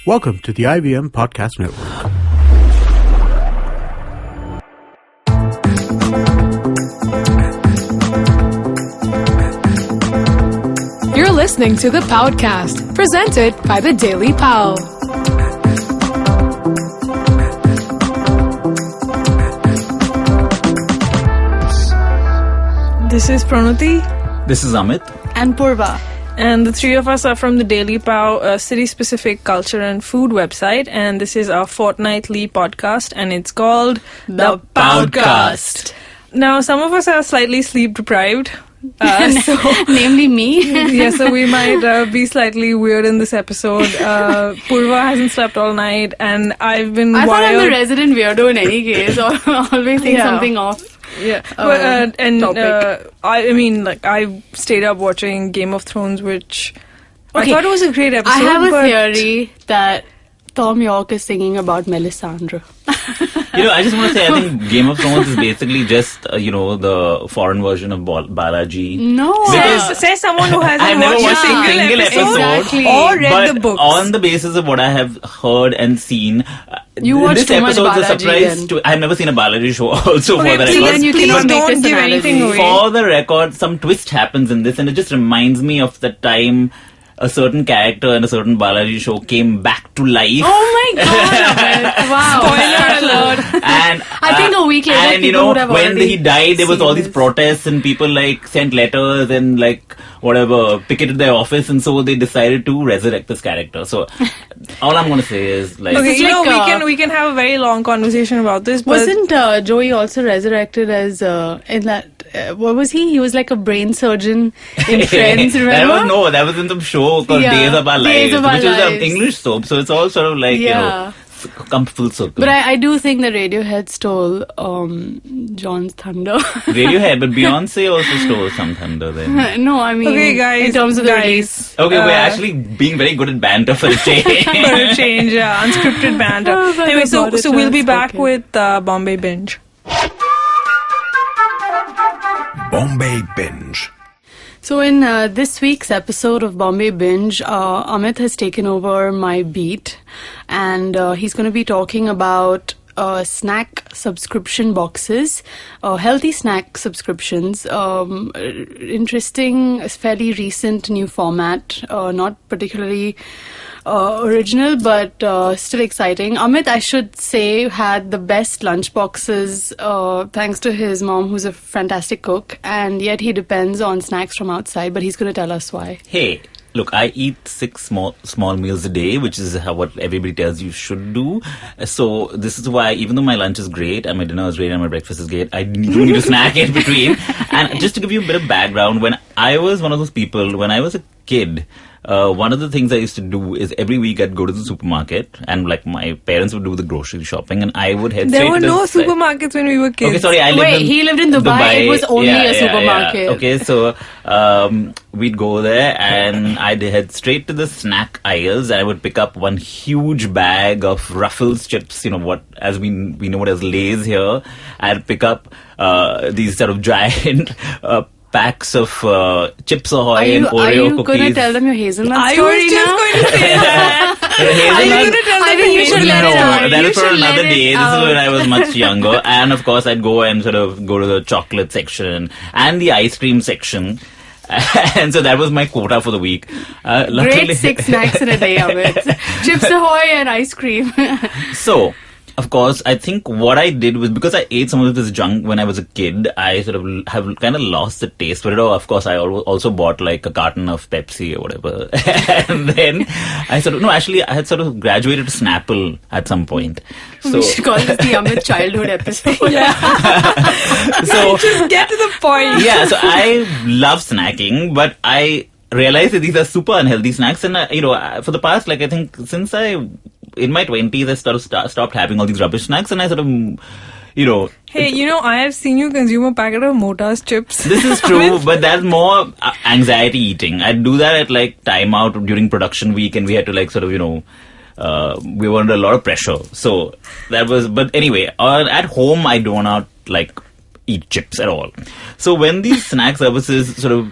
Welcome to the IBM Podcast Network. You're listening to the Paodcast, presented by the Daily Pao. This is Pranati. This is Amit. And Purva. And the three of us are from the Daily Pao, a city-specific culture and food website. And this is our fortnightly podcast, and it's called The Paodcast. Now, some of us are slightly sleep-deprived. Namely me. Yeah, so we might be slightly weird in this episode. Purva hasn't slept all night, and I've been I wild. thought I'm the resident weirdo in any case, or always think something off. Yeah, I stayed up watching Game of Thrones, which I thought it was a great episode. I have a theory that Tom York is singing about Melisandre. I just want to say, I think Game of Thrones is basically just, the foreign version of Balaji. No. Says someone who hasn't I've never watched watched a single episode Exactly. or read but the books. on the basis of what I have heard and seen, You watched this too much episode is a Balaji surprise then. I've never seen a Balaji show also Okay, for the please, record. then you please cannot make don't this give anything analogy. away. For the record, some twist happens in this, and it just reminds me of the time a certain character in a certain Balaji show came back to life. Oh my god! Wow. Spoiler alert. And I think a week later, and people would have when already he died, there was seen all these this. protests and people sent letters and picketed their office, and so they decided to resurrect this character. So all I'm going to say is Okay, It's we can have a very long conversation about this. But Wasn't Joey also resurrected as in that? What was he? He was like a brain surgeon in Friends. Remember? that was in some show called Yeah, Days of Our Days Lives, of Our which is an Lives. English soap. So it's all sort of come full circle. But I do think that Radiohead stole John's thunder. Radiohead, but Beyonce also stole some thunder then. No, I mean, okay, guys, in terms of the release. Okay, we're actually being very good at banter for a change. for a change, unscripted banter. Oh, but Anyway, I so thought it we'll be was back okay. with Bombay Binge. Bombay Binge. So in this week's episode of Bombay Binge, Amit has taken over my beat, and he's going to be talking about snack subscription boxes, healthy snack subscriptions, interesting, fairly recent new format, not particularly original, but still exciting. Amit, I should say, had the best lunch boxes thanks to his mom, who's a fantastic cook, and yet he depends on snacks from outside, but he's going to tell us why. Hey, look, I eat 6 small meals a day, which is what everybody tells you should do. So this is why, even though my lunch is great, and my dinner is great, and my breakfast is great, I do need a snack in between. And just to give you a bit of background, when I was one of those people, when I was a kid, one of the things I used to do is every week I'd go to the supermarket, and my parents would do the grocery shopping, and I would head There straight were to the no supermarkets when we were kids. Okay, sorry, He lived in Dubai. It was only a supermarket. Okay, so we'd go there, and I'd head straight to the snack aisles. I would pick up one huge bag of Ruffles chips, as we know it as Lay's here. I'd pick up these sort of giant packs of Chips Ahoy and Oreo cookies. Are you going to tell them your hazelnut story I was just now? going to say that. Are you going to tell them I think you should let it out. that You is for should another let it day. This out. is when I was much younger. And of course, I'd go and sort of go to the chocolate section and the ice cream section. And so that was my quota for the week. Great 6 snacks in a day of it. Chips Ahoy and ice cream. So, of course, I think what I did was, because I ate some of this junk when I was a kid, I sort of have kind of lost the taste for it. Of course, I also bought a carton of Pepsi or whatever. And then I had sort of graduated to Snapple at some point. So, We should call this the Amit childhood episode. so Just get to the point. yeah, so I love snacking, but I realized that these are super unhealthy snacks. And, for the past, I think since in my 20s, I sort of stopped having all these rubbish snacks, and I sort of, Hey, I have seen you consume a packet of Mota's chips. This is true, but that's more anxiety eating. I'd do that at time out during production week, and we had to we were under a lot of pressure. So that was, but anyway, at home I do not eat chips at all. So when these snack services sort of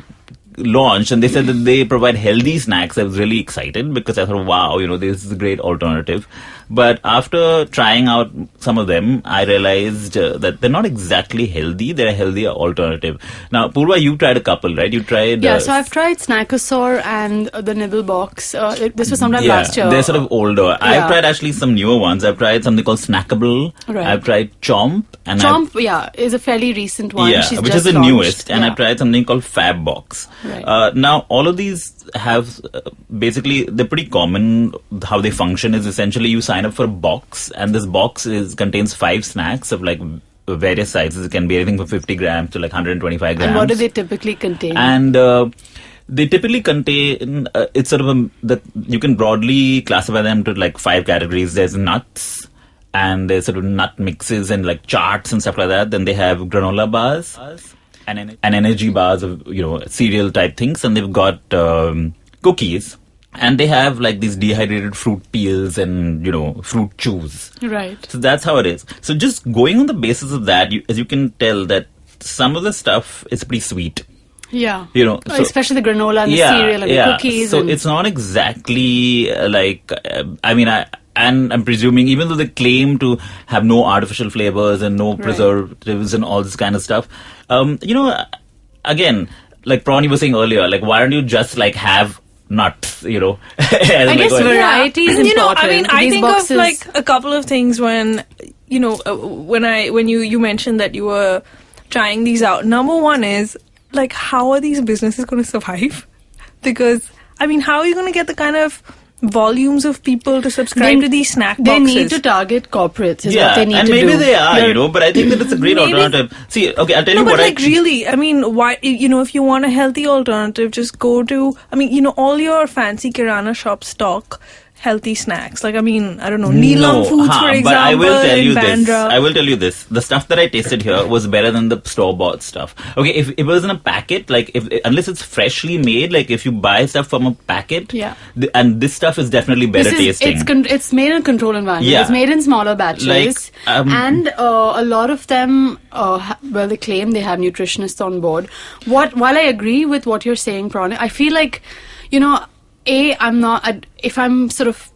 launched and they said that they provide healthy snacks, I was really excited because I thought, wow, this is a great alternative. But after trying out some of them, I realized that they're not exactly healthy. They're a healthier alternative. Now, Purva, you tried a couple, right? You tried... Yeah, so I've tried Snackosaur and the Nibble Box. This was sometime last year. They're sort of older. I've tried actually some newer ones. I've tried something called Snackable. Right. I've tried Chomp. And Chomp, is a fairly recent one. Yeah, She's which just is the launched. newest. And I've tried something called Fab Box. Right. Now, all of these have basically, they're pretty common. How they function is essentially you sign up for a box, and this box contains 5 snacks of like various sizes. It can be anything from 50 grams to like 125 grams. And what do they typically contain? And they typically contain, it's sort of you can broadly classify them to like 5 categories. There's nuts, and there's sort of nut mixes and like charts and stuff like that. Then they have granola bars and energy bars of, cereal type things. And they've got cookies. And they have like these dehydrated fruit peels and, fruit chews. Right. So that's how it is. So just going on the basis of that, as you can tell that some of the stuff is pretty sweet. Yeah. Especially the granola and the cereal and the cookies. So it's not exactly and I'm presuming, even though they claim to have no artificial flavors and no preservatives and all this kind of stuff, again, like Prawn, you were saying earlier, like, why don't you just like have nuts, I guess variety is important. I These think boxes... of like a couple of things when, when you mentioned that you were trying these out. Number one is, like, how are these businesses going to survive? Because, how are you going to get the kind of volumes of people to subscribe to these snack boxes? They need to target corporates is what they need to do. And maybe they are, but I think that it's a great alternative. See, okay, I'll tell you what really, why, if you want a healthy alternative, just go to, all your fancy Kirana shop stock healthy snacks. Like, I don't know, Neelam Foods, for example, but I will tell you Bandra. this. I will tell you this. The stuff that I tasted here was better than the store-bought stuff. Okay, if it was in a packet, like, unless it's freshly made, like, if you buy stuff from a packet, and this stuff is definitely better tasting. It's made in a controlled environment. Yeah. It's made in smaller batches. And a lot of them, they claim they have nutritionists on board. While I agree with what you're saying, Prawn, I feel like, if I'm sort of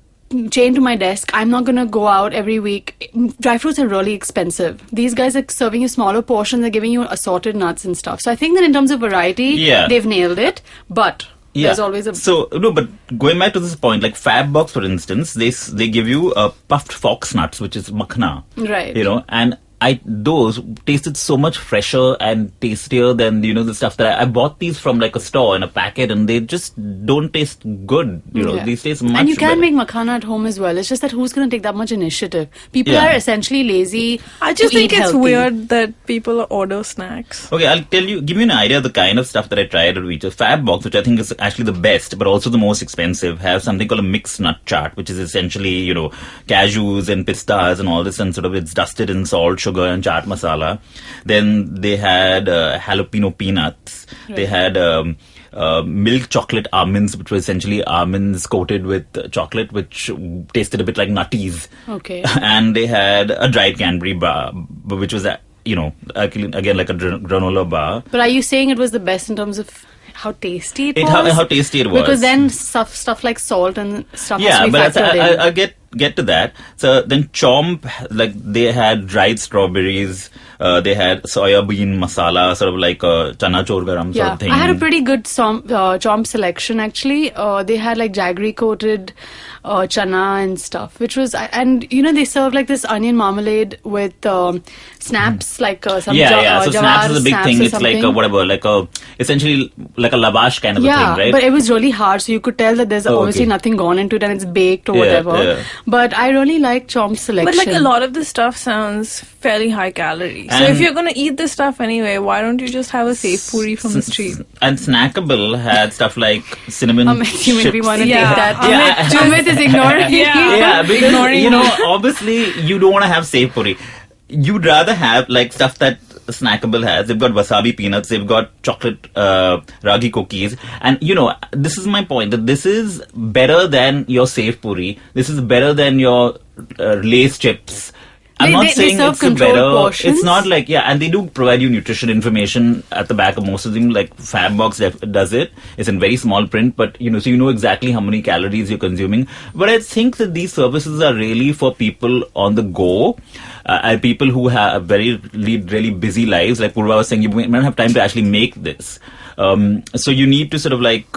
chained to my desk, I'm not going to go out every week. Dry fruits are really expensive. These guys are serving you smaller portions. They're giving you assorted nuts and stuff. So I think that in terms of variety, they've nailed it. But there's always a... So, no, but going back to this point, like Fab Box, for instance, they give you puffed fox nuts, which is makhna. Right. And those tasted so much fresher and tastier than, the stuff that I bought these from like a store in a packet, and they just don't taste good. These taste much better. And you can make makhana at home as well. It's just that who's going to take that much initiative? People are essentially lazy. I just think it's healthy. weird that people order snacks. Okay, I'll give you an idea of the kind of stuff that I tried at Reach. Fab Box, which I think is actually the best, but also the most expensive, have something called a mixed nut chart, which is essentially, cashews and pistas and all this, and sort of it's dusted in salt, sugar, and chaat masala. Then they had jalapeno peanuts. Right. They had milk chocolate almonds, which were essentially almonds coated with chocolate, which tasted a bit like nutties. Okay. And they had a dried Cadbury bar, which was, again, like a granola bar. But are you saying it was the best in terms of how tasty it was? How tasty it was. Because then stuff like salt and stuff has to be but factored in. I'll get to that. So then Chomp, like, they had dried strawberries, they had soya bean masala, sort of like a chana chor garam sort of thing. I had a pretty good Chomp selection, actually. They had like jaggery coated chana and stuff, which was, and they serve like this onion marmalade with snaps, like some so snaps is a big thing. It's like essentially like a lavash kind of a thing, right? But it was really hard, so you could tell that there's obviously nothing gone into it and it's baked or whatever. Yeah. But I really like Chomp's selection. But like a lot of the stuff sounds fairly high calorie. So if you're going to eat this stuff anyway, why don't you just have a safe puri from the street? And Snackable had stuff like cinnamon chips. You maybe want to take that. Amit is ignoring me. Yeah, because, obviously you don't want to have safe puri. You'd rather have like stuff that Snackable has. They've got wasabi peanuts, they've got chocolate ragi cookies, and this is my point, that this is better than your safe puri. This is better than your Lay's chips. I'm not saying serve it's a controlled better. portions. It's not like, and they do provide you nutrition information at the back of most of them. Like Fabbox does it. It's in very small print, but so you know exactly how many calories you're consuming. But I think that these services are really for people on the go, and people who have really busy lives. Like Purva was saying, you may not have time to actually make this. So you need to sort of like.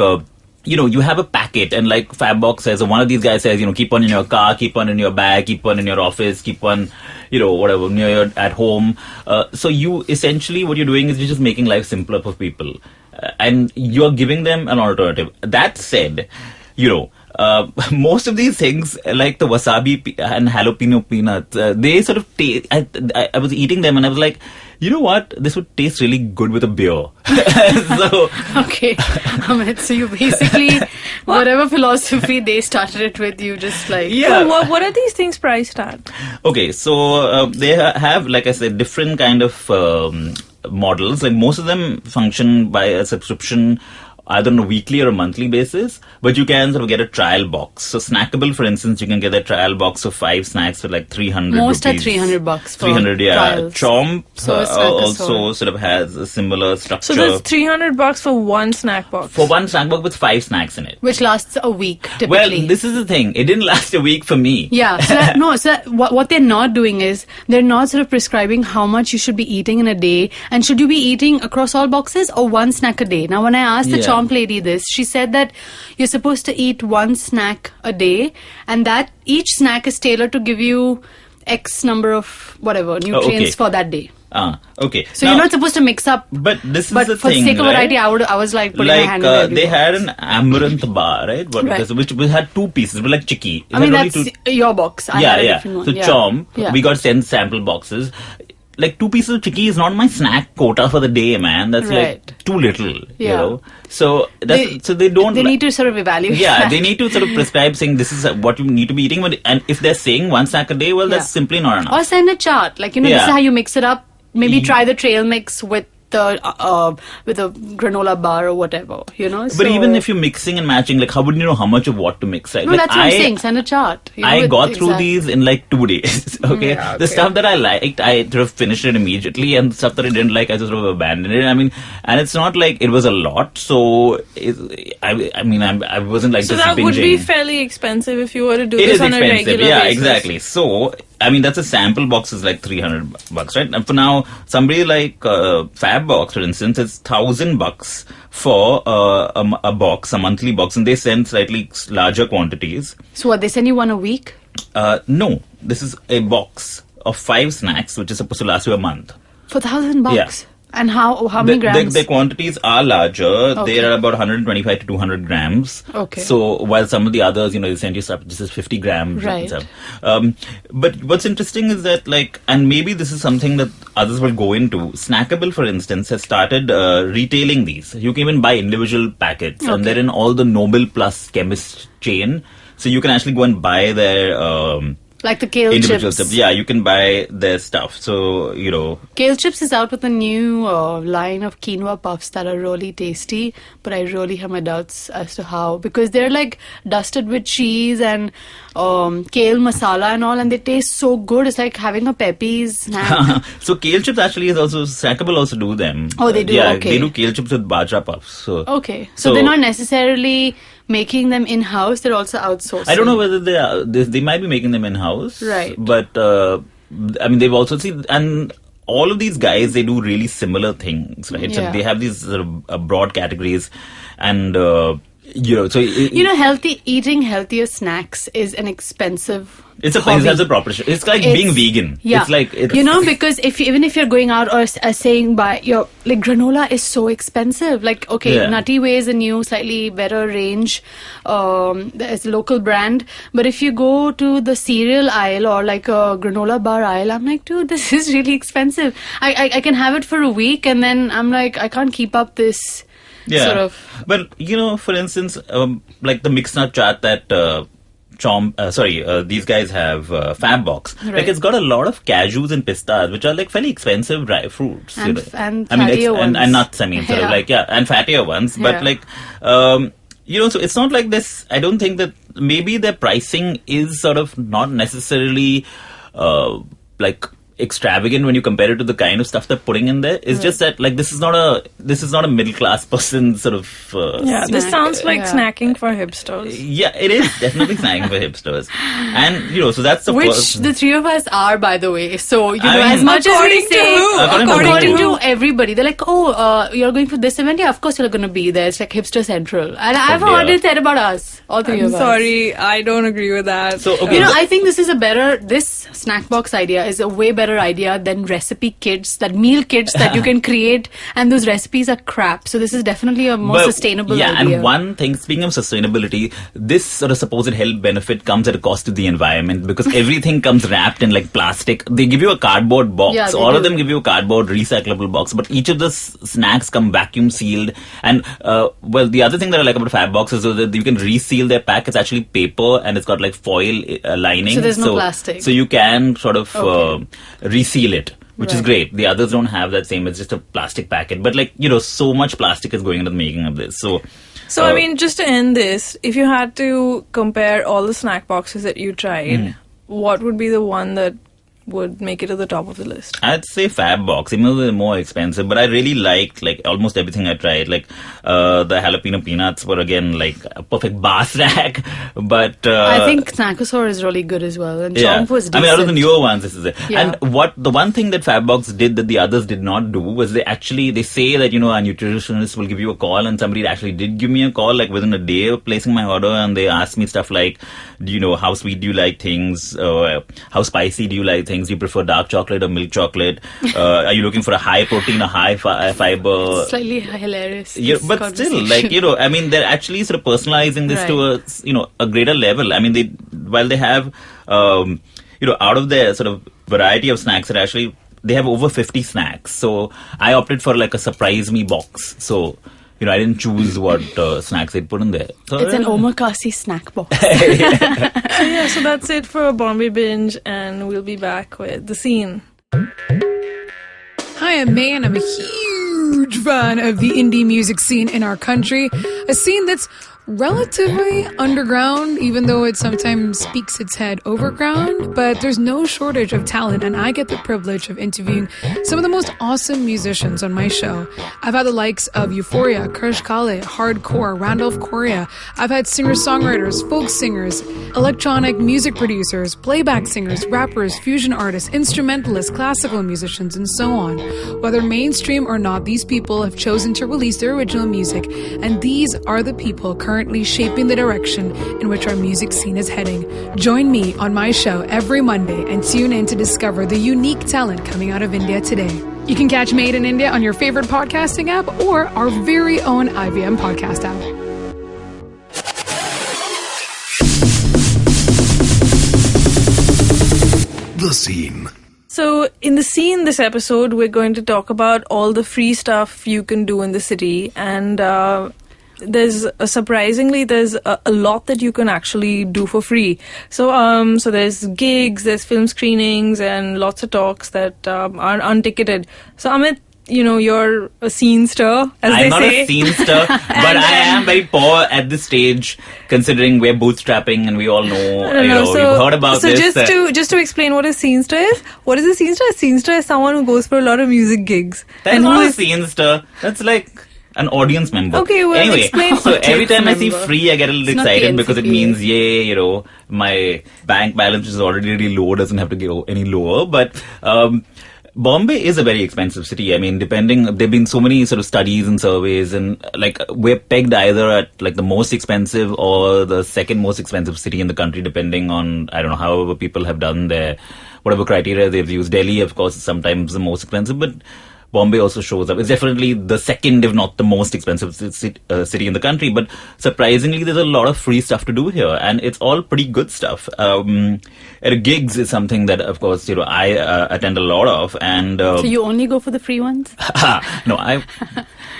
You have a packet, and like Fabbox says, or one of these guys says, keep one in your car, keep one in your bag, keep one in your office, keep one, whatever, at home. So you essentially, what you're doing is you're just making life simpler for people. And you're giving them an alternative. That said, most of these things, like the wasabi and jalapeno peanuts, they sort of taste. I was eating them and I was like, you know what? This would taste really good with a beer. So okay, Amit. So you basically, whatever philosophy they started it with, you just like. Yeah. So what are these things priced at? Okay, so they have, like I said, different kind of models. Like most of them function by a subscription, either on a weekly or a monthly basis, but you can sort of get a trial box. So Snackable, for instance, you can get a trial box of 5 snacks for like 300 Most rupees. are $300 for 300, yeah. trials. Chomp So it's like also sort of has a similar structure. So there's $300 for one snack box. For one snack box with 5 snacks in it. Which lasts a week, typically. Well, this is the thing. It didn't last a week for me. Yeah. What they're not doing is they're not sort of prescribing how much you should be eating in a day, and should you be eating across all boxes or one snack a day. Now, when I asked the Yeah. Chomp lady this, she said that you're supposed to eat one snack a day, and that each snack is tailored to give you X number of whatever nutrients for that day. Okay. So Now, you're not supposed to mix up. But this is But the for thing, the sake of right? variety, I was like putting my hand in every they box. had an amaranth bar, right? Right. Which had 2 pieces, but like chicky. It I mean, had only that's 2 your box. I had a different one. So Yeah. Chomp, Yeah. we got 10 sample boxes. Like 2 pieces of chicky is not my snack quota for the day, man. That's Right. like too little, Yeah. So they don't. They need to sort of evaluate. Yeah, that. they need to sort of prescribe saying this is what you need to be eating. And if they're saying 1 snack a day, well, that's Yeah. simply not enough. Or send a chart. Like, this Yeah. is how you mix it up. Maybe try the trail mix with with a granola bar or whatever, But even if you're mixing and matching, like, how would you know how much of what to mix? Right? No, Like, that's what I'm saying. Send a chart. I with got through exact- these in like 2 days. Okay? Yeah, The okay. stuff that I liked, I sort of finished it immediately, and the stuff that I didn't like, I just sort of abandoned it. I mean, and it's not like it was a lot, so I wasn't like So just that binging. would be fairly expensive if you were to do It this is on a expensive, regular yeah, basis. exactly. So, I mean, that's a sample box is like $300, right? And for now, somebody like Fabbox, for instance, it's $1,000 for a box, a monthly box, and they send slightly larger quantities. So what, they send you one a week? No, this is a box of 5 snacks, which is supposed to last you a month. For $1,000? Yeah. And how many grams? The quantities are larger. Okay. They are about 125 to 200 grams. Okay. So while some of the others, they send you stuff, this is 50 grams. Right. And stuff. But what's interesting is that, like, and maybe this is something that others will go into. Snackable, for instance, has started retailing these. You can even buy individual packets, and they're in all the Nobel Plus chemist chain. So you can actually go and buy their like the kale individual chips. stuff. Yeah, you can buy their stuff. So, Kale Chips is out with a new line of quinoa puffs that are really tasty, but I really have my doubts as to how, because they're like dusted with cheese and kale masala and all, and they taste so good. It's like having a Pepe's snack. So kale chips actually is also, Snackable also do them. Oh, they do? Yeah, Okay. they do kale chips with bajra puffs. So Okay, so they're not necessarily making them in-house, they're also outsourcing. I don't know whether they are, they might be making them in-house. Right. But, I mean, they've also seen, and all of these guys, they do really similar things, right? So Yeah. they have these sort of broad categories, and, so... Eating healthier snacks is an expensive It's a hobby. it's a proposition. It's like being vegan. Yeah. It's like because even if you're going out or saying granola is so expensive. Like, okay, Yeah. Nutty Way is a new, slightly better range. It's a local brand. But if you go to the cereal aisle or like a granola bar aisle, I'm like, dude, this is really expensive. I can have it for a week and then I'm like, I can't keep up this sort of. But, for instance, like the mixed nut chart that these guys have, Fabbox. Right. Like, it's got a lot of cashews and pistas, which are like fairly expensive dry fruits. And I mean, fattier ones. and nuts, I mean, sort of like, and fattier ones. But Yeah. like, so it's not like this. I don't think that maybe their pricing is sort of not necessarily, like extravagant when you compare it to the kind of stuff they're putting in there. It's just that like this is not a middle class person sort of this sounds like Yeah. snacking for hipsters. yeah, it is definitely snacking for hipsters. And so that's the Which first. the three of us are, by the way. So, I mean, as much as we according to say, who? According to to everybody, they're like, oh, you're going for this event? Yeah, of course you're going to be there. It's like hipster central. And I've dear. heard it said about us, all 3 I'm of us. sorry, I don't agree with that. So, okay. I think this snack box idea is a way better idea than recipe kits, that meal kits that you can create, and those recipes are crap. So this is definitely a more sustainable idea. And one thing, speaking of sustainability, this sort of supposed health benefit comes at a cost to the environment because everything comes wrapped in like plastic. They give you a cardboard box. Yeah, they All of do. them give you a cardboard recyclable box, but each of the snacks come vacuum sealed. And the other thing that I like about fab boxes is that you can reseal their pack. It's actually paper and it's got like foil lining. So there's no plastic. So you can sort of reseal it. Which is Right. great. The others don't have that same. It's just a plastic packet. But like, so much plastic is going into the making of this. So I mean, just to end this, if you had to compare all the snack boxes that you tried, what would be the one that would make it to the top of the list? I'd say Fab Box, even though they're more expensive. But I really liked like almost everything I tried. Like the jalapeno peanuts were again like a perfect bar snack. But I think Snackosaur is really good as well. And Chomp was decent. I mean, out of the newer ones, this is it. Yeah. And the one thing that Fabbox did that the others did not do was they say that, our nutritionist will give you a call, and somebody actually did give me a call, like within a day of placing my order, and they asked me stuff like, how sweet do you like things? How spicy do you like things? Do you prefer dark chocolate or milk chocolate? Are you looking for a high protein or high fiber? Slightly hilarious. Yeah, this but still, conversation. I mean, they're actually sort of personalizing this to a greater level. I mean, while they have, out of their sort of variety of snacks, they have over 50 snacks. So I opted for like a surprise me box. So, I didn't choose what snacks they'd put in there. So, It's an omakase snack box. So that's it for Bombay Binge, and we'll be back with The Scene. Hi, I'm May, and I'm a huge fan of the indie music scene in our country. A scene that's relatively underground, even though it sometimes speaks its head overground. But there's no shortage of talent, and I get the privilege of interviewing some of the most awesome musicians on my show. I've had the likes of Euphoria, Krish Kale, Hardcore, Randolph Correa. I've had singer-songwriters, folk singers, electronic music producers, playback singers, rappers, fusion artists, instrumentalists, classical musicians, and so on. Whether mainstream or not, these people have chosen to release their original music, and these are the people currently shaping the direction in which our music scene is heading. Join me on my show every Monday and tune in to discover the unique talent coming out of India today. You can catch Made in India on your favorite podcasting app or our very own IVM podcast app. The Scene. So, in The Scene this episode, we're going to talk about all the free stuff you can do in the city, and there's a lot that you can actually do for free. So there's gigs, there's film screenings, and lots of talks that are unticketed. So Amit, you're a scenester, as I'm they not say. a scenester, but I am very poor at this stage, considering we're bootstrapping and we all know, you've heard about this. So just to explain what a scenester is, what is a scenester? A scenester is someone who goes for a lot of music gigs. That's not a scenester. That's like an audience member. Okay, well, anyway, explain. so every time I see Member. free, I get a little It's not excited the because it NCPA. means, yay, my bank balance, which is already really low, doesn't have to go any lower. But Bombay is a very expensive city. I mean, there've been so many sort of studies and surveys, and like we're pegged either at like the most expensive or the second most expensive city in the country, depending on, I don't know, however people have done their, whatever criteria they've used. Delhi, of course, is sometimes the most expensive, but Bombay also shows up. It's definitely the second, if not the most expensive city in the country. But surprisingly, there's a lot of free stuff to do here, and it's all pretty good stuff. Gigs is something that, of course, I attend a lot of, and So you only go for the free ones? no,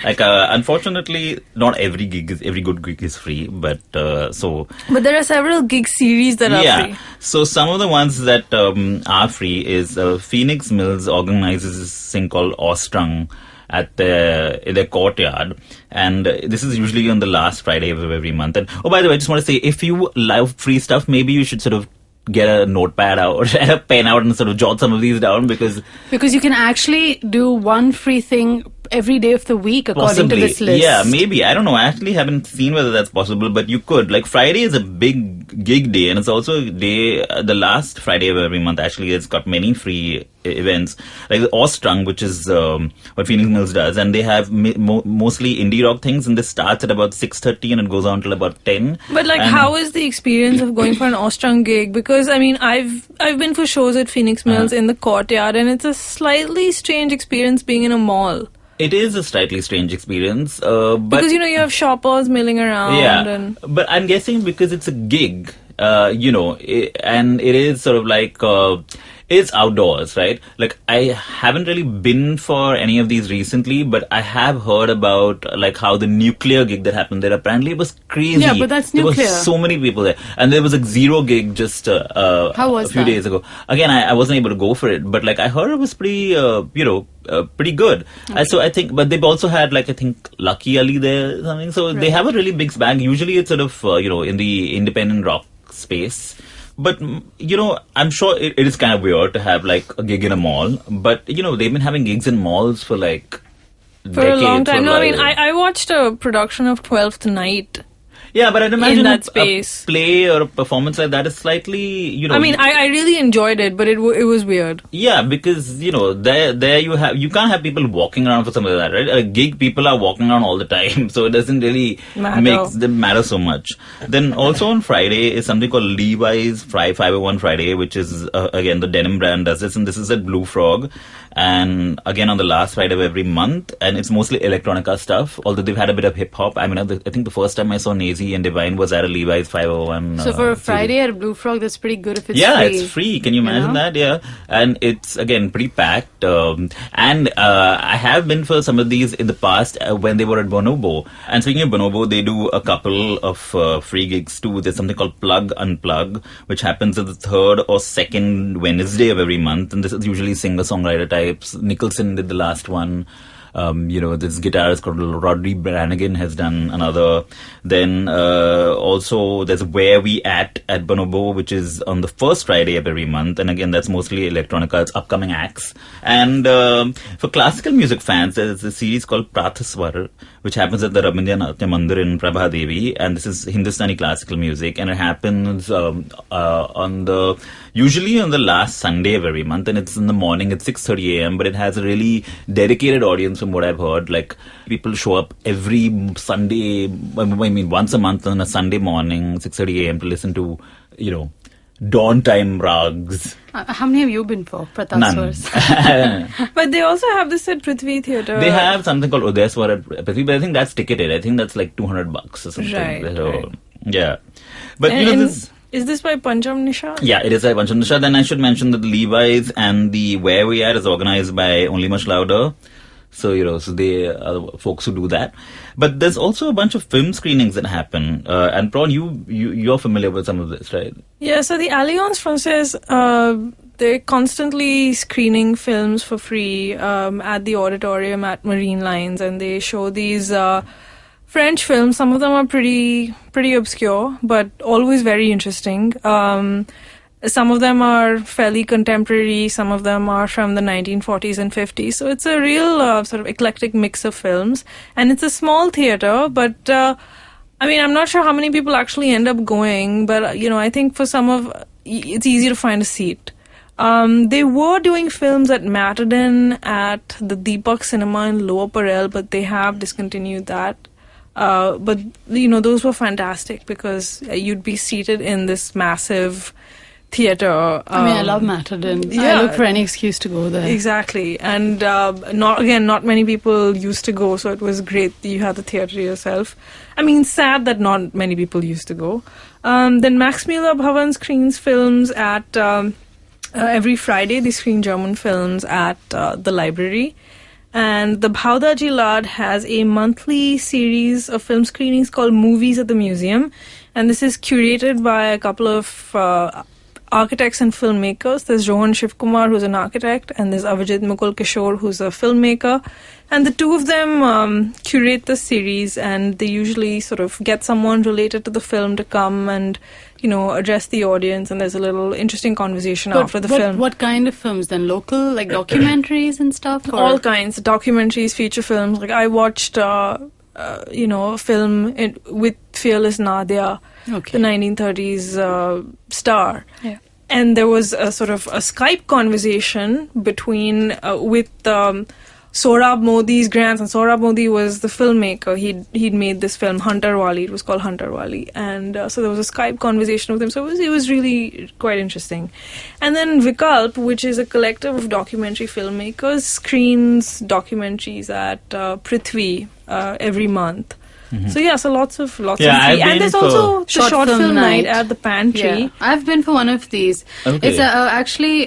unfortunately, not every good gig is free, but But there are several gig series that are free. So some of the ones that are free is Phoenix Mills organizes this thing called Ostrung in their courtyard, and this is usually on the last Friday of every month. And by the way, I just want to say, if you love free stuff, maybe you should sort of get a notepad out and a pen out and sort of jot some of these down because you can actually do one free thing every day of the week according possibly, to this list. yeah, maybe. I don't know. I actually haven't seen whether that's possible, but you could. Like Friday is a big gig day, and it's also a day, the last Friday of every month. Actually, it's got many free events, like the Awestrung, which is what Phoenix Mills does, and they have mostly indie rock things, and this starts at about 6:30 and it goes on till about 10. But like, how is the experience of going for an Awestrung gig? Because I mean, I've been for shows at Phoenix Mills in the Courtyard, and it's a slightly strange experience being in a mall. It is a slightly strange experience, but because you have shoppers milling around. Yeah, and but I'm guessing because it's a gig, and it is sort of like it's outdoors, right? Like I haven't really been for any of these recently, but I have heard about like how the Nuclear gig that happened there. Apparently, it was crazy. Yeah, but that's Nuclear. There were so many people there, and there was a Zero gig just how was a few that? days ago. Again, I wasn't able to go for it, but like I heard it was pretty, pretty good. Okay. So I think, but they've also had like I think Lucky Ali there or something. So they have a really big bag. Usually it's sort of in the independent rock space. But, I'm sure it is kind of weird to have like a gig in a mall. But, they've been having gigs in malls for like decades. A long time. No, I mean, like, I watched a production of 12th Night. yeah, but I'd imagine in that a space. play or a performance like that is slightly, I mean, I really enjoyed it, but it was weird. Yeah, because, there you can't have people walking around for something like that, right? A gig, people are walking around all the time, so it doesn't really make them matter so much. Then also on Friday is something called Levi's 501 Friday, which is, again, the denim brand does this, and this is at Blue Frog. And again, on the last Friday of every month, and it's mostly electronica stuff, although they've had a bit of hip-hop. I mean, I think the first time I saw Nazy and Divine was at a Levi's 501. So for a Friday at a Blue Frog, that's pretty good if it's free. Yeah, it's free. Can you imagine that? Yeah. And it's, again, pretty packed. And I have been for some of these in the past when they were at Bonobo. And speaking of Bonobo, they do a couple of free gigs too. There's something called Plug Unplug, which happens at the third or second Wednesday of every month. And this is usually singer-songwriter types. Nicholson did the last one. This guitarist called Rodney Brannigan has done another. Then also there's Where We At Bonobo, which is on the first Friday of every month. And again, that's mostly electronica. It's upcoming acts. And for classical music fans, there's a series called Prathaswar, which happens at the Rabindra Natya Mandir in Prabhadevi. And this is Hindustani classical music. And it happens usually on the last Sunday of every month. And it's in the morning at 6:30 a.m. But it has a really dedicated audience from what I've heard. Like, people show up every Sunday, once a month on a Sunday morning, 6:30 a.m. to listen to, dawn time rags. How many have you been for? Prathaswars? None. But they also have this at Prithvi Theatre. They have something called Udayswar at Prithvi, but I think that's ticketed. I think that's like $200 or something. Right. Yeah. But, this... Is this by Pancham Nishad? Yeah, it is by Pancham Nishad. Then I should mention that the Levi's and the Where We At is organized by Only Much Louder. So, so they are the folks who do that. But there's also a bunch of film screenings that happen. And Prawn, you're familiar with some of this, right? Yeah, so the Alliance Francaise, they're constantly screening films for free at the auditorium at Marine Lines. And they show these French films. Some of them are pretty obscure, but always very interesting. Some of them are fairly contemporary. Some of them are from the 1940s and 50s. So it's a real sort of eclectic mix of films. And it's a small theatre, but I'm not sure how many people actually end up going. But, I think for it's easy to find a seat. They were doing films at Matadin at the Deepak Cinema in Lower Parel, but they have discontinued that. But those were fantastic because you'd be seated in this massive theatre. I love Matadin. Yeah. I look for any excuse to go there. Exactly. And not many people used to go, so it was great that you had the theatre to yourself. Sad that not many people used to go. Then Max Muller Bhavan screens films at every Friday. They screen German films at the library. And the Bhaudaji Lad has a monthly series of film screenings called Movies at the Museum. And this is curated by a couple of architects and filmmakers. There's Rohan Shivkumar, who's an architect, and there's Avijit Mukul Kishore, who's a filmmaker. And the two of them curate the series, and they usually sort of get someone related to the film to come and, address the audience, and there's a little interesting conversation after the film. What kind of films then? Local, like documentaries and stuff? Or? All kinds. Documentaries, feature films. Like I watched, a film with Fearless Nadia, the 1930s star. Yeah. And there was a sort of a Skype conversation between, with Sohrab Modi's grandson. Sohrab Modi was the filmmaker. He'd made this film, Hunter Wali. It was called Hunter Wali. And so there was a Skype conversation with him. So it was really quite interesting. And then Vikalp, which is a collective of documentary filmmakers, screens documentaries at Prithvi every month. Mm-hmm. So lots of and there's also the short film night at the Pantry. Yeah. I've been for one of these. Okay. It's actually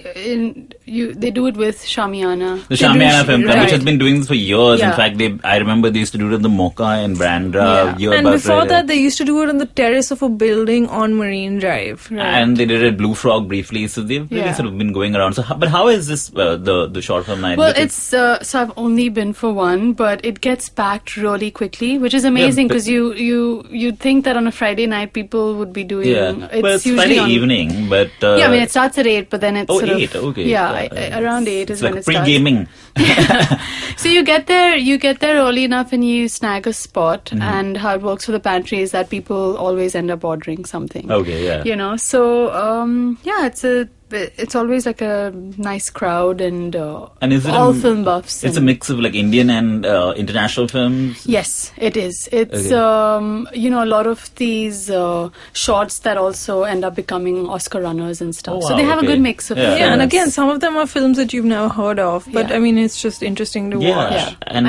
they do it with Shamiana. The Shamiana Film Club, right. which has been doing this for years. Yeah. In fact, I remember they used to do it in the Mocha in Bandra. Yeah. And before that, they used to do it on the terrace of a building on Marine Drive. Right. And they did it at Blue Frog briefly. So they've really sort of been going around. So, but how is this the short film night? Well, it's so I've only been for one, but it gets packed really quickly, which is amazing because you'd think that on a Friday night people would be doing. It's usually Friday evening, but I mean it starts at 8, but then it's sort 8, of okay. Around 8 it's is like when it starts. pre-gaming. So you get there early enough and you snag a spot. And how it works for the Pantry is that people always end up ordering something. Okay, yeah. So it's always like a nice crowd and is it all film buffs. It's a mix of like Indian and international films. Yes, it is. It's a lot of these shorts that also end up becoming Oscar runners and stuff. Oh, So they have a good mix of films. And again, some of them are films that you've never heard of, but I mean, it's just interesting to watch. Yeah, and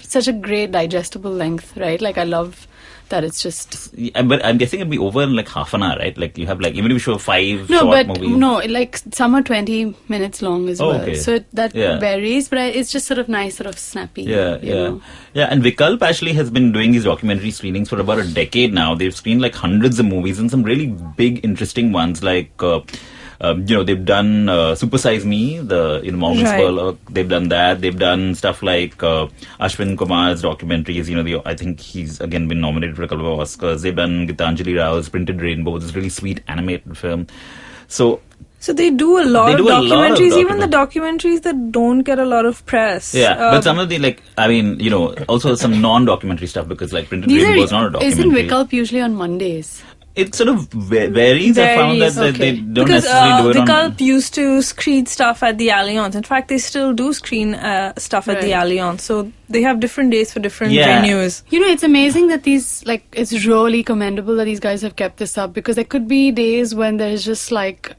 such a great digestible length, right? Like I love that it's just. But I'm guessing it'll be over in like half an hour, right? Like you have like even if you show 5 no, short but movies. no, like some are 20 minutes long as well. Okay. So that varies, but it's just sort of nice, sort of snappy. Yeah. And Vikalp actually has been doing these documentary screenings for about a decade now. They've screened like hundreds of movies and some really big, interesting ones like. They've done Super Size Me, the Morgan Spurlock. They've done that. They've done stuff like Ashwin Kumar's documentaries. I think he's again been nominated for a couple of Oscars. They've done Gitanjali Rao's Printed Rainbow, this really sweet animated film. So they do a lot of documentaries, even the documentaries that don't get a lot of press. Yeah, but some of the also some non-documentary stuff because like Printed Rainbow is not a documentary. Isn't Vikalp usually on Mondays? It sort of varies. I found that they don't necessarily do it Vikalp used to screen stuff at the Allianz. In fact, they still do screen stuff at the Allianz. So they have different days for different venues. It's amazing that it's really commendable that these guys have kept this up because there could be days when there's just like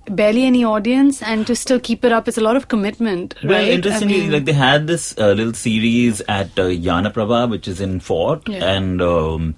barely any audience, and to still keep it up, it's a lot of commitment, right? Well, interestingly, they had this little series at Yana Prabha, which is in Fort, and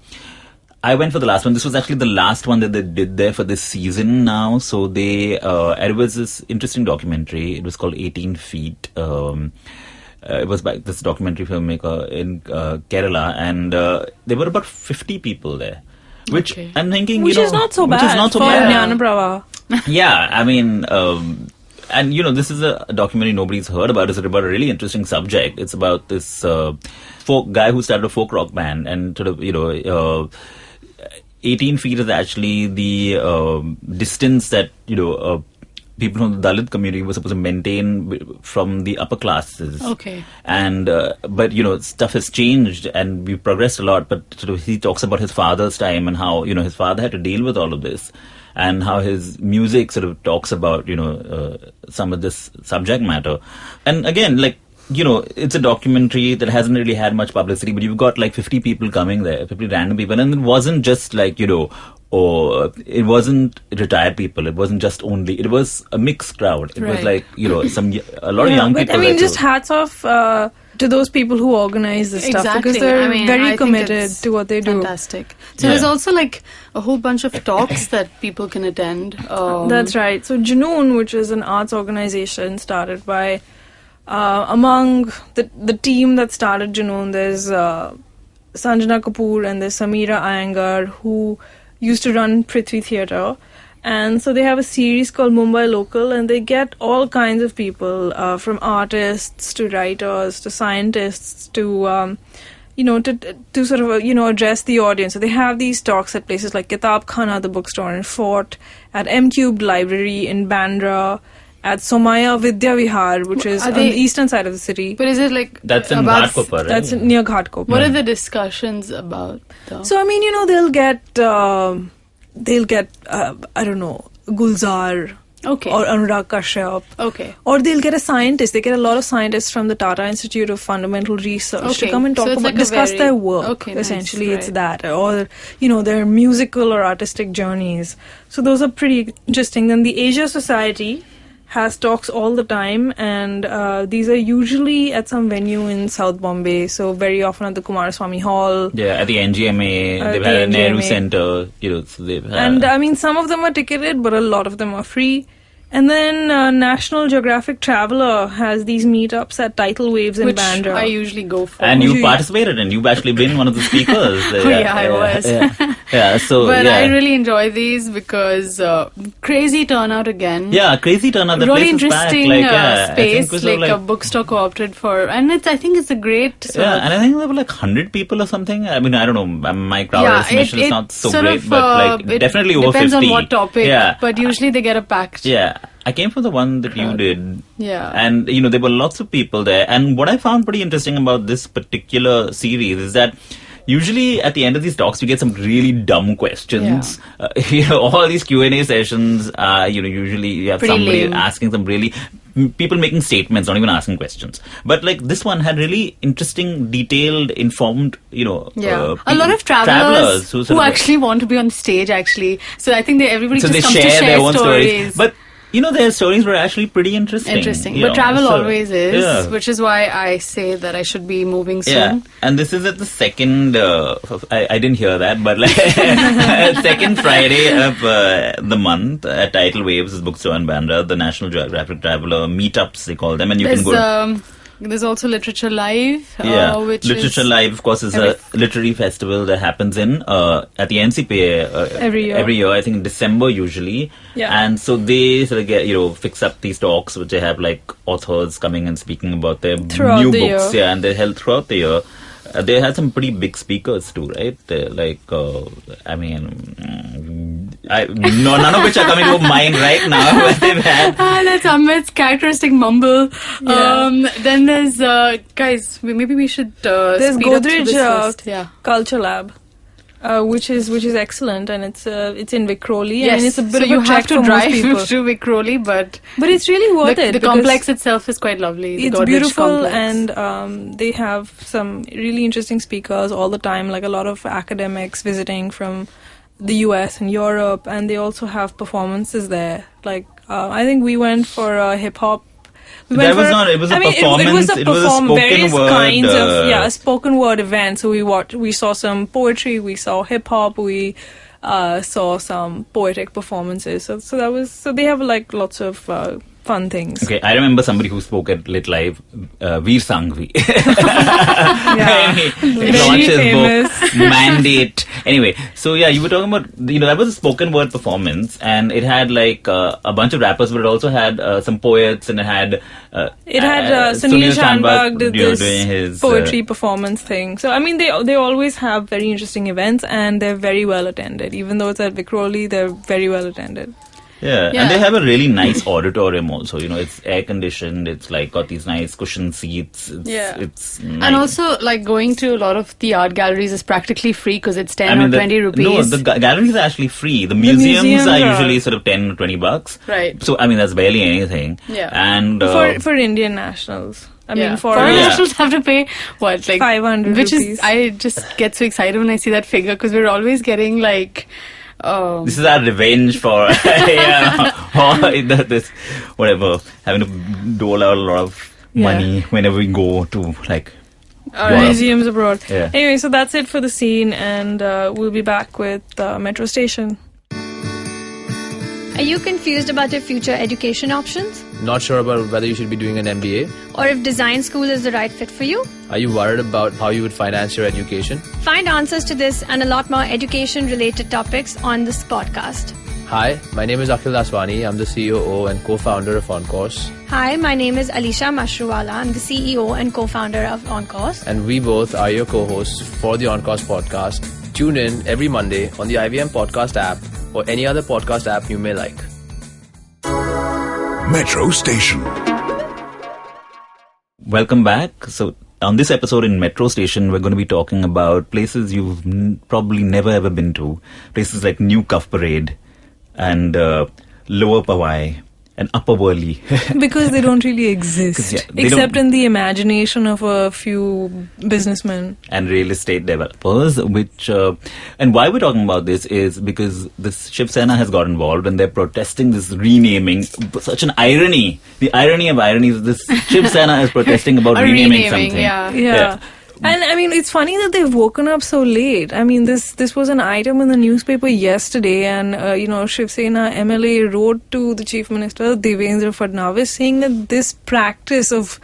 I went for the last one. This was actually the last one that they did there for this season now. So it was this interesting documentary. It was called 18 Feet. It was by this documentary filmmaker in Kerala, and there were about 50 people there. Which I'm thinking, which is not so bad. Which is not so for bad. Jnana Prava. Yeah, I mean, and this is a documentary nobody's heard about. It's about a really interesting subject. It's about this folk guy who started a folk rock band, and sort of 18 feet is actually the distance that people from the Dalit community were supposed to maintain from the upper classes. Okay. And but stuff has changed and we've progressed a lot. But sort of he talks about his father's time and how his father had to deal with all of this, and how his music sort of talks about some of this subject matter. And again, it's a documentary that hasn't really had much publicity, but you've got like 50 people coming there, 50 random people. And it wasn't just like, it wasn't retired people. It wasn't just it was a mixed crowd. It was like, a lot of young people. I mean, just hats off to those people who organize this stuff because they're very committed to what they do. Fantastic. So there's also like a whole bunch of talks that people can attend. That's right. So Junoon, which is an arts organization started by among the team that started Junoon, there's Sanjana Kapoor and there's Samira Iyengar, who used to run Prithvi Theatre, And so they have a series called Mumbai Local, and they get all kinds of people, from artists to writers to scientists to to sort of address the audience. So they have these talks at places like Kitab Khana, the bookstore in Fort, at M Cubed Library in Bandra, at Somaya Vidya Vihar, which is on the eastern side of the city. But is it like That's in Ghatkopar, right? That's near Ghatkopar. What are the discussions about, though? So I mean, they'll get I don't know, Gulzar. Okay. Or Anurag Kashyap. Okay. Or they'll get a scientist. They get a lot of scientists from the Tata Institute of Fundamental Research to come and talk about, discuss their work. Okay, essentially, nice, it's right. that. Or, their musical or artistic journeys. So those are pretty interesting. Then the Asia Society has talks all the time, and these are usually at some venue in South Bombay. So very often at the Kumaraswamy Hall. Yeah, at the NGMA, they've had a Nehru Center. So they've had, and I mean, some of them are ticketed, but a lot of them are free. And then National Geographic Traveller has these meetups at Tidal Waves in Bandra. I usually go for. And you participated, and you've actually been one of the speakers. I was. So but I really enjoy these because crazy turnout again. Yeah, crazy turnout. The really place is packed. interesting space, like a bookstore co-opted for, and I think it's a great. And I think there were like 100 people or something. I mean, I don't know. My crowd estimation is not so great, but like definitely over 50. Depends on what topic. Yeah. But usually they get a packed. Yeah. I came from the one that you did. Yeah. And, there were lots of people there. And what I found pretty interesting about this particular series is that usually at the end of these talks, you get some really dumb questions. Yeah. All these Q&A sessions, usually you have pretty somebody lame. asking some really... people making statements, not even asking questions. But like this one had really interesting, detailed, informed, a lot of travelers who actually want to be on stage, actually. So I think everybody just comes to share their own stories. But their stories were actually pretty interesting. But travel always is, which is why I say that I should be moving soon. Yeah, and this is at the second, I didn't hear that, but like second Friday of the month at Tidal Waves' bookstore in Bandra, the National Geographic Traveller meetups, they call them, and you can go... There's also Literature Live. Which Literature Live, of course, is a literary festival that happens at the NCPA every year, I think in December usually. Yeah. And so they sort of get, fix up these talks, which they have like authors coming and speaking about their new books. Year. Yeah, and they're held throughout the year. They had some pretty big speakers too, right? None of which are coming to mind right now. But they've had. That's Amit's characteristic mumble. Yeah. Then there's guys. Maybe we should. There's speed up through Godrej this list. Culture Lab. Which is excellent, and it's in Vikhroli. Yes, and it's a bit so of you a have trek to for most drive people. to Vikhroli, but it's really worth it. The complex itself is quite lovely. It's Godrej beautiful, complex. and they have some really interesting speakers all the time, like a lot of academics visiting from the US and Europe, and they also have performances there. Like I think we went for a hip hop. It was a performance. It was a spoken various word. Kinds of a spoken word event. So we saw some poetry, we saw hip hop, we saw some poetic performances. So they have like lots of fun things. Okay, I remember somebody who spoke at Lit Live, Veer Sanghvi. He launched his book, Mandate. Anyway, so you were talking about, that was a spoken word performance, and it had like a bunch of rappers, but it also had some poets, and it had Sunil Shanbag did doing this his poetry performance thing. So I mean, they always have very interesting events, and they're very well attended. Even though it's at Vikhroli, they're very well attended. Yeah, and they have a really nice auditorium also. It's air conditioned. It's like got these nice cushion seats. It's nice. And also, like going to a lot of the art galleries is practically free because it's 10 or 20 rupees. No, the galleries are actually free. The museums are usually sort of 10 or 20 bucks. Right. So I mean, that's barely anything. Yeah. And for Indian nationals. I mean, foreign nationals have to pay what, like 500 which rupees. I just get so excited when I see that figure because we're always getting like. This is our revenge for this whatever, having to dole out a lot of money whenever we go to like museums abroad. Yeah. Anyway, so that's it for the scene, and we'll be back with Metro Station. Are you confused about your future education options? Not sure about whether you should be doing an MBA? Or if design school is the right fit for you? Are you worried about how you would finance your education? Find answers to this and a lot more education-related topics on this podcast. Hi, my name is Akhil Daswani. I'm the CEO and co-founder of OnCourse. Hi, my name is Alisha Mashruwala. I'm the CEO and co-founder of OnCourse. And we both are your co-hosts for the OnCourse podcast. Tune in every Monday on the IVM podcast app or any other podcast app you may like. Metro Station. Welcome back. So on this episode in Metro Station, we're going to be talking about places you've probably never ever been to. Places like New Cuff Parade and Lower Powai and Upper Worli. Because they don't really exist. Yeah, except in the imagination of a few businessmen. And real estate developers, which... and why we're talking about this is because this Shiv Sena has got involved and they're protesting this renaming. Such an irony. The irony of ironies is this Shiv Sena is protesting about renaming something. Yeah. And I mean, it's funny that they've woken up so late. I mean, this was an item in the newspaper yesterday, and Shiv Sena MLA wrote to the Chief Minister Devendra Fadnavis saying that this practice of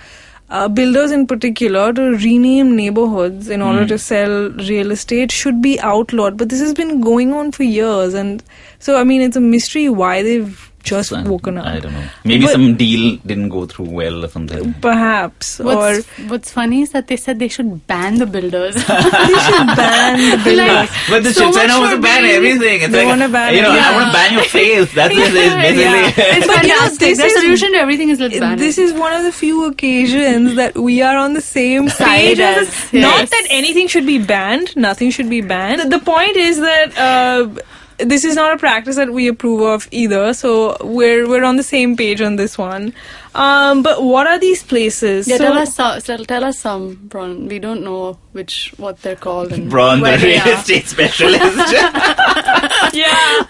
builders in particular to rename neighborhoods in order to sell real estate should be outlawed. But this has been going on for years, and so I mean, it's a mystery why they've just woken up. I don't know. Maybe some deal didn't go through well or something. Perhaps. What's funny is that they said they should ban the builders. They should ban the builders. But the So Shiv Sena much wants for to ban being- everything. It's They like, wanna ban I everything. want to ban your face. That's what it is, basically. It's But, fantastic. this Their is- solution to everything is let's ban This it. is one of the few occasions that we are on the same page. As, Not yes. that anything should be banned. Nothing should be banned. The point is that this is not a practice that we approve of either. So we're on the same page on this one. But what are these places? Yeah, So- tell us some, Bron. We don't know what they're called. And Braun, the where they real are. estate specialist. Yeah.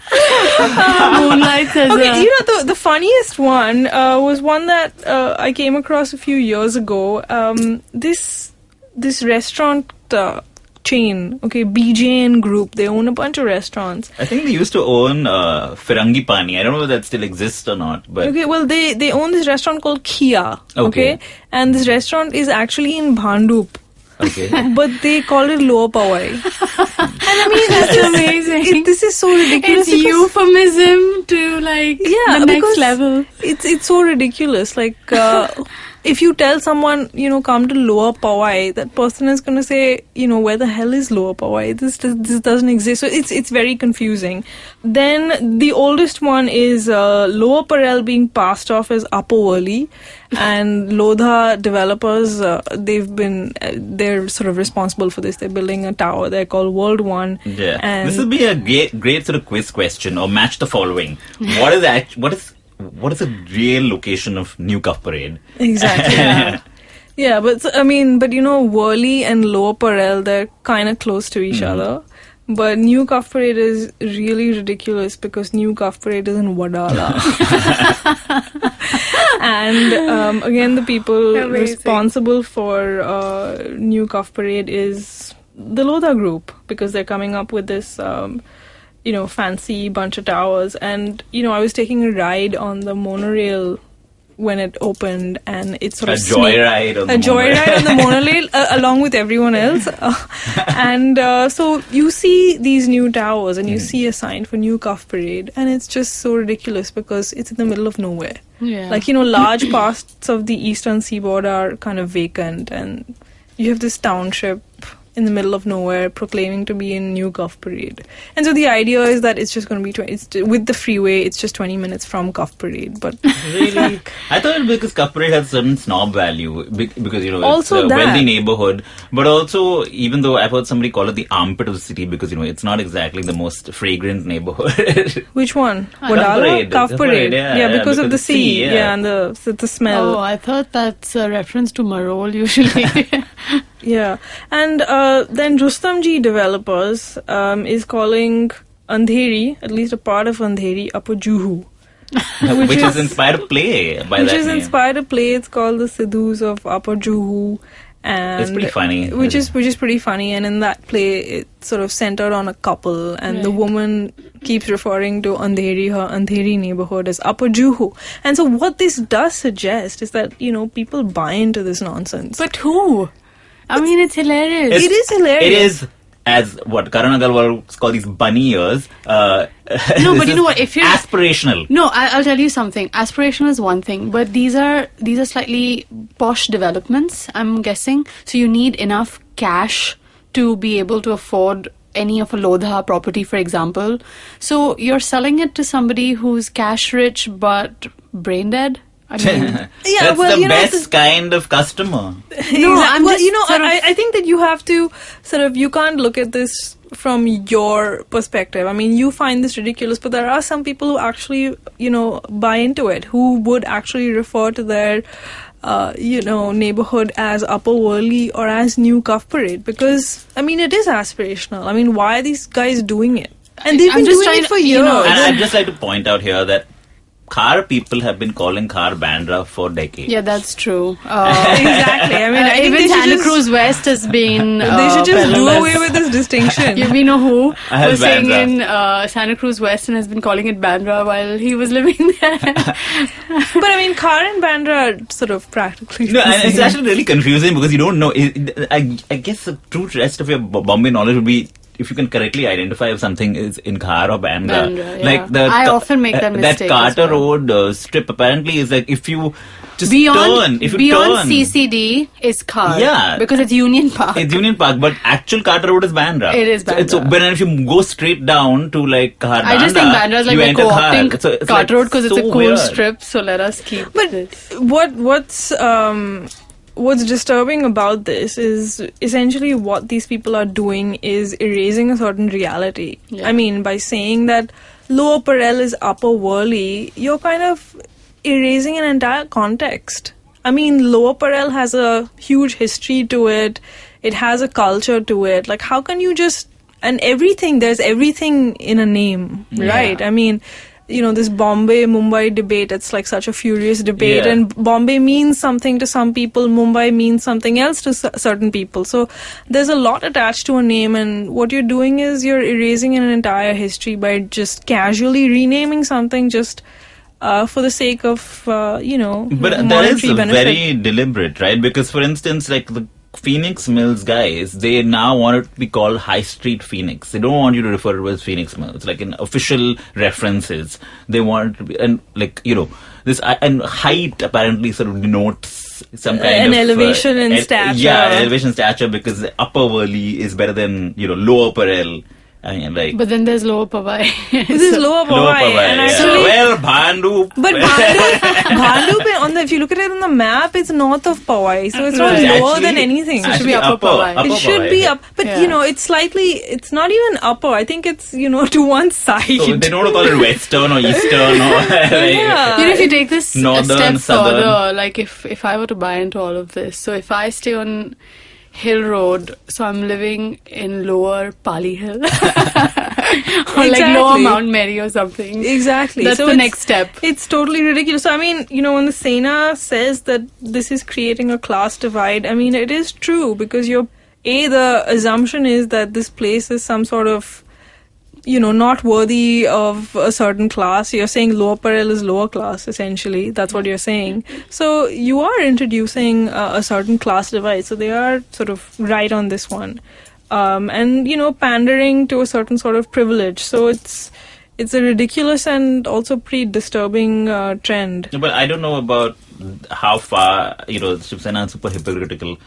Moonlights as Okay, a... the funniest one was one that I came across a few years ago. This restaurant chain, okay, BJN Group, they own a bunch of restaurants. I think they used to own Firangi Pani. I don't know if that still exists or not. But Okay, well, they own this restaurant called Kia, Okay. and this restaurant is actually in Bhandup. okay. But they call it Lower Powai. And I mean, That's amazing. this is so ridiculous. It's because- euphemism to like Yeah, the next because level. It's so ridiculous. Like, if you tell someone, come to Lower Powai, that person is going to say, where the hell is Lower Powai? This doesn't exist. So it's very confusing. Then the oldest one is Lower Parel being passed off as Upper Worli, and Lodha developers, they're sort of responsible for this. They're building a tower. They're called World One. Yeah. And This would be a great sort of quiz question or match the following. What is the real location of New Cuff Parade? Exactly. Yeah. Yeah, but Worli and Lower Parel, they're kind of close to each other. But New Cuff Parade is really ridiculous because New Cuff Parade is in Wadala. And again, the people Amazing. responsible for New Cuff Parade is the Lodha Group, because they're coming up with this fancy bunch of towers. And I was taking a ride on the monorail when it opened, and it's sort A of joyride on the joyride on the monorail along with everyone else. And so you see these new towers, and you see a sign for New Cuff Parade, and it's just so ridiculous because it's in the middle of nowhere. Yeah. Like, large parts of the eastern seaboard are kind of vacant, and you have this township in the middle of nowhere proclaiming to be in New Cuff Parade. And so the idea is that it's just going to be with the freeway, it's just 20 minutes from Cuff Parade. But Really? I thought because Cuff Parade has certain snob value because Also it's a that. wealthy neighborhood, but also even though I've heard somebody call it the armpit of the city because it's not exactly the most fragrant neighborhood. which one? Cuff Wadala? Parade. Cuff Cuff Parade. Parade, yeah, because of because the the sea, sea. yeah. And the smell. Oh, I thought that's a reference to Marol usually. Yeah. And then Rustamji Developers is calling Andheri, at least a part of Andheri, Upper Juhu. which is inspired a play by Which that is name. inspired a play. It's called The Sidhus of Upper Juhu. And It's pretty funny. Which is pretty funny. And in that play, it's sort of centered on a couple. And the Right. woman keeps referring to Andheri, her Andheri neighborhood, as Upper Juhu. And so what this does suggest is that, people buy into this nonsense. But who? I mean, it's hilarious. It is hilarious. It is as what Karan Agarwal call these bunny ears. No, but you know what? If you're aspirational. No, I'll tell you something. Aspirational is one thing, but these are slightly posh developments, I'm guessing. So you need enough cash to be able to afford any of a Lodha property, for example. So you're selling it to somebody who's cash rich but brain dead. I mean, That's the best kind of customer. No, I'm well, just sort of- I think that you have to you can't look at this from your perspective. I mean, you find this ridiculous, but there are some people who actually, buy into it, who would actually refer to their, neighborhood as Upper Worli or as New Cuff Parade, because, I mean, it is aspirational. I mean, why are these guys doing it? And they've I'm been just doing trying it for to- years. And I'd just like to point out here that Khar people have been calling Khar Bandra for decades. yeah, that's true. Exactly. I mean, I think Even they should Santa just- Cruz West has been. They should just do peddled away as- with this distinction. Yeah, we know who I was have saying Bandra. in Santa Cruz West and has been calling it Bandra while he was living there. But I mean, Khar and Bandra are sort of practically. No, the and it's same. actually really confusing because you don't know. I guess the true test of your Bombay knowledge would be if you can correctly identify if something is in Khar or Bandra. Bandra, yeah. Like I often make that mistake That Carter as well. Road strip apparently is like if you just beyond turn. If you beyond turn, CCD is Khar. Yeah. Because it's Union Park. it's Union Park, but actual Carter Road is Bandra. It is So, Bandra. but if you go straight down to like Khar, I just think Bandra is like you we're enter co-opting Khar. So it's Carter Road because it's a so cool weird. strip, so let us keep But this. what's disturbing about this is essentially what these people are doing is erasing a certain reality. Yeah. I mean, by saying that Lower Parel is Upper Worli, you're kind of erasing an entire context. I mean, Lower Parel has a huge history to it. It has a culture to it. Like, how can you just... And everything, there's everything in a name, right? I mean... this Bombay-Mumbai debate, it's like such a furious debate. Yeah. And Bombay means something to some people, Mumbai means something else to certain people. So there's a lot attached to a name, and what you're doing is you're erasing an entire history by just casually renaming something just for the sake of, But that is monetary benefit. very deliberate, right? Because, for instance, like the Phoenix Mills guys, they now want it to be called High Street Phoenix. They don't want you to refer to it as Phoenix Mills. Like in official references, they want it to be, and like, this, and height apparently sort of denotes some kind An of... elevation in stature. Yeah, an elevation in stature, because Upper Worli is better than, Lower Parel. I mean, like... But then there's Lower Powai. This is Lower Powai. And yeah. actually, Well, Bhandu... but Bhandu, if you look at it on the map, it's north of Powai. So it's not Right. lower than anything. So it should be Upper Powai. It should be up, but Yeah. it's not even upper. I think it's, to one side. So they don't call it Western or Eastern or... Yeah. If you take this Northern, a step southern. further, like if I were to buy into all of this, so if I stay on Hill Road, so I'm living in Lower Pali Hill, or like Exactly. Lower Mount Mary or something. Exactly. That's So the it's- next step. It's totally ridiculous. So, I mean, when the Sena says that this is creating a class divide, I mean, it is true because the assumption is that this place is some sort of, not worthy of a certain class. You're saying Lower Parel is lower class, essentially. That's what you're saying. So you are introducing a certain class divide. So they are sort of right on this one. And, pandering to a certain sort of privilege. So it's a ridiculous and also pretty disturbing trend. But I don't know about how far, Shiv Sena is super hypocritical,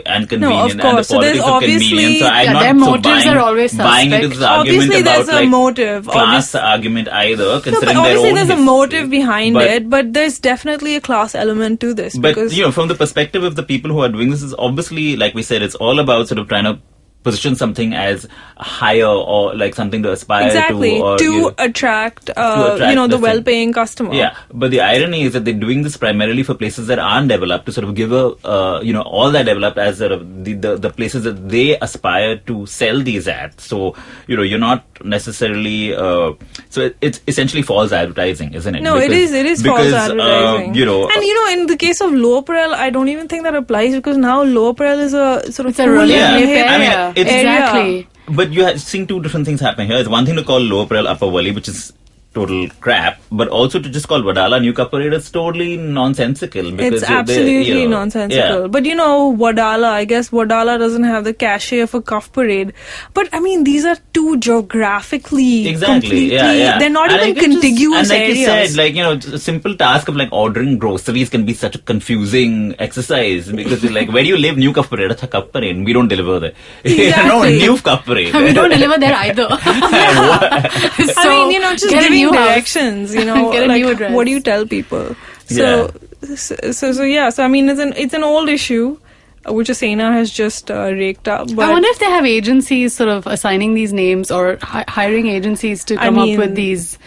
and convenient, and the course. So there's politics of convenience. So I'm Yeah, not their so motives are always buying into suspect. this argument Obviously, about there's a motive. class argument either, No, considering but their obviously own there's a history. motive behind But- it, but there's definitely a class element to this. But, because from the perspective of the people who are doing this, is obviously, like we said, it's all about sort of trying to position something as higher or like something to aspire exactly to. Or, to attract, attract the the thing. well-paying customer. Yeah, but the irony is that they're doing this primarily for places that aren't developed, to sort of give all that developed as sort of the places that they aspire to sell these at. So, you're not necessarily, so it's essentially false advertising, isn't it? No, it is false advertising. And in the case of Lower Parel, I don't even think that applies because now Lower Parel is a sort of It's a really Yeah. hip I mean, area. it's- Exactly. But you are seeing two different things happening here. It's one thing to call Lower Parel Upper Worli, which is total crap, but also to just call Wadala New Cup Parade is totally nonsensical. Because It's absolutely nonsensical. Yeah. But Wadala, I guess Wadala doesn't have the cachet of a Cup Parade. But I mean, these are two geographically completely, they're not and even contiguous and like areas. you said, a simple task of like ordering groceries can be such a confusing exercise because like, where do you live? New Cup Parade, Acha Cup Parade. We don't deliver there. No, Exactly. New Cup Parade. We don't deliver there either. I mean, just get a giving new house. directions, Get a like new address. what do you tell people? So I mean, it's an old issue, which Asena has just raked up. But I wonder if they have agencies sort of assigning these names or hiring agencies to come up with these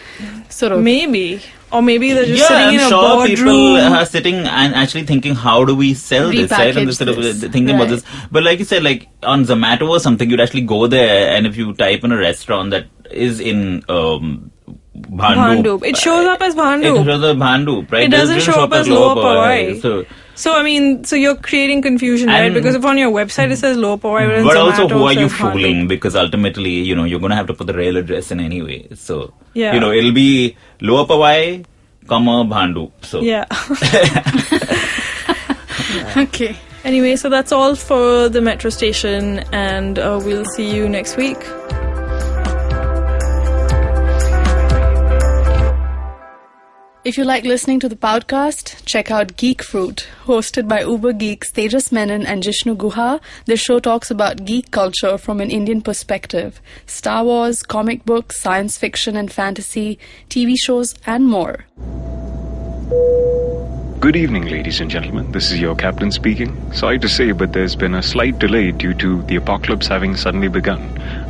sort of... Maybe. Or maybe they're just sitting in a sure boardroom. people are sitting and actually thinking, how do we sell this, right? And Repackage sort of this. thinking about this. But like you said, like on Zomato or something, you'd actually go there, and if you type in a restaurant that is in Bhandup, It shows up as it Bhandup. shows up Bhandup, right? It doesn't show up as Lower Powai. So I mean, you're creating confusion, right? And- Because if on your website it says Lower Powai, but also, Zomato who are you says Bhandup. fooling? Because ultimately, you're going to have to put the real address in anyway. So, Yeah. it'll be Lower Powai, Bhandup. So, Yeah. Okay. Anyway, so that's all for the metro station, and we'll see you next week. If you like listening to the podcast, check out Geek Fruit, hosted by Uber geeks Tejas Menon and Jishnu Guha. This show talks about geek culture from an Indian perspective. Star Wars, comic books, science fiction and fantasy, TV shows and more. Good evening, ladies and gentlemen. This is your captain speaking. Sorry to say, but there's been a slight delay due to the apocalypse having suddenly begun.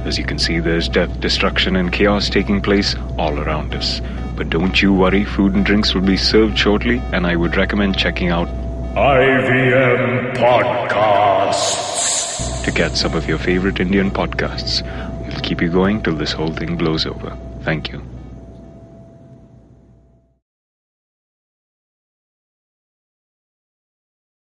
As you can see, there's death, destruction, and chaos taking place all around us. But don't you worry, food and drinks will be served shortly, and I would recommend checking out IVM Podcasts. to get some of your favorite Indian podcasts. We'll keep you going till this whole thing blows over. Thank you.